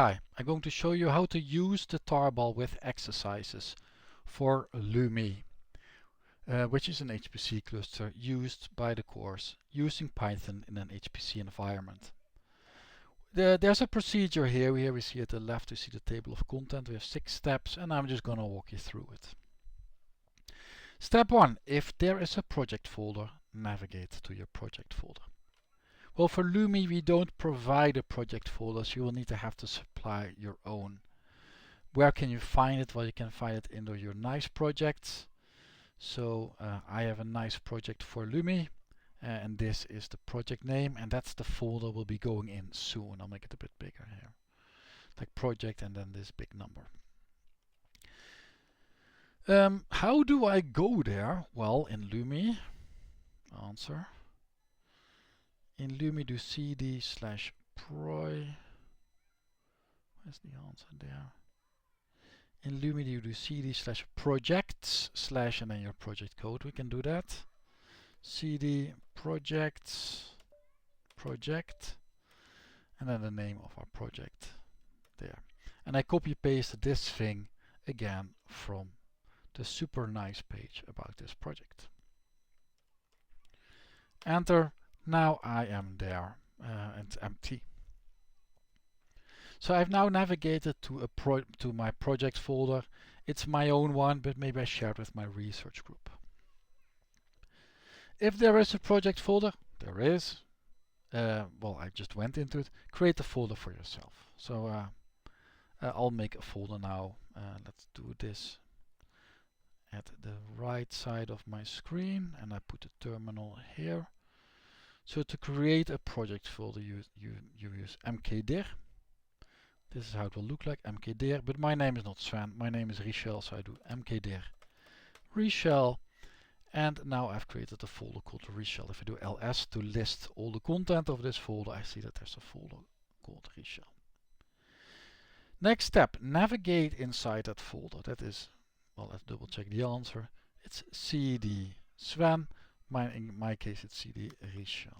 Hi, I'm going to show you how to use the tarball with exercises for Lumi, which is an HPC cluster used by the course using Python in an HPC environment. There's a procedure here. Here we see at the left, we see the table of content. We have 6 steps and I'm just going to walk you through it. Step 1. If there is a project folder, navigate to your project folder. Well, for Lumi we don't provide a project folder, so you will need to have to supply your own. Where can you find it? Well, you can find it under your NAISS projects. So I have a NAISS project for Lumi, and this is the project name, and that's the folder we'll be going in soon. I'll make it a bit bigger here, like project and then this big number. How do I go there? Well, in Lumi, answer. In Lumi do cd/proj. Where's the answer there? In Lumi you do cd/projects/ and then your project code. We can do that. cd projects project and then the name of our project there. And I copy paste this thing again from the super nice page about this project. Enter. Now I am there, it's empty. So I've now navigated to my project folder. It's my own one, but maybe I share it with my research group. If there is a project folder, there is. Well, I just went into it. Create a folder for yourself. So I'll make a folder now. Let's do this at the right side of my screen, and I put the terminal here. So to create a project folder, you use mkdir. This is how it will look like, mkdir, but my name is not Sven, my name is Richel, so I do mkdir Richel, and now I've created a folder called Richel. If I do ls to list all the content of this folder, I see that there's a folder called Richel. Next step, navigate inside that folder. That is, well, let's double check the answer. It's cd Sven. In my case it's cd Richel.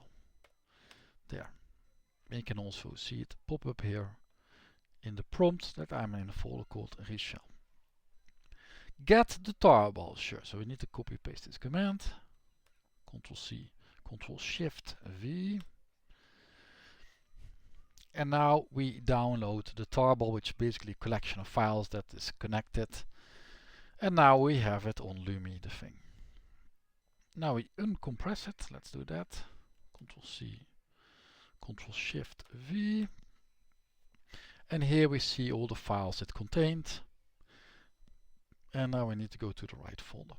There. You can also see it pop up here in the prompt that I'm in a folder called Richel. Get the tarball. Sure, so we need to copy paste this command. Ctrl C, Ctrl Shift V. And now we download the tarball, which is basically a collection of files that is connected. And now we have it on Lumi, the thing. Now we uncompress it. Let's do that. Ctrl C, Ctrl Shift V. And here we see all the files it contained. And now we need to go to the right folder.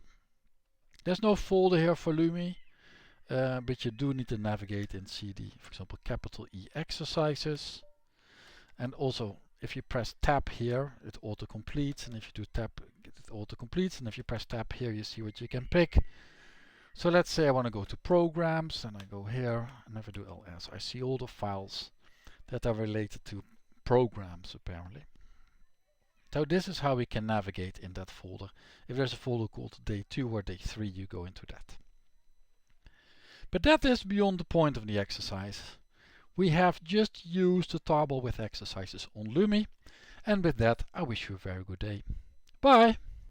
There's no folder here for Lumi, but you do need to navigate in CD, for example, capital E exercises. And also, if you press tab here, it auto-completes. And if you do tab, it auto-completes. And if you press tab here, you see what you can pick. So let's say I want to go to programs, and I go here, and if I do ls, I see all the files that are related to programs apparently. So this is how we can navigate in that folder. If there's a folder called day 2 or day 3, you go into that. But that is beyond the point of the exercise. We have just used the tarball with exercises on Lumi, and with that I wish you a very good day. Bye!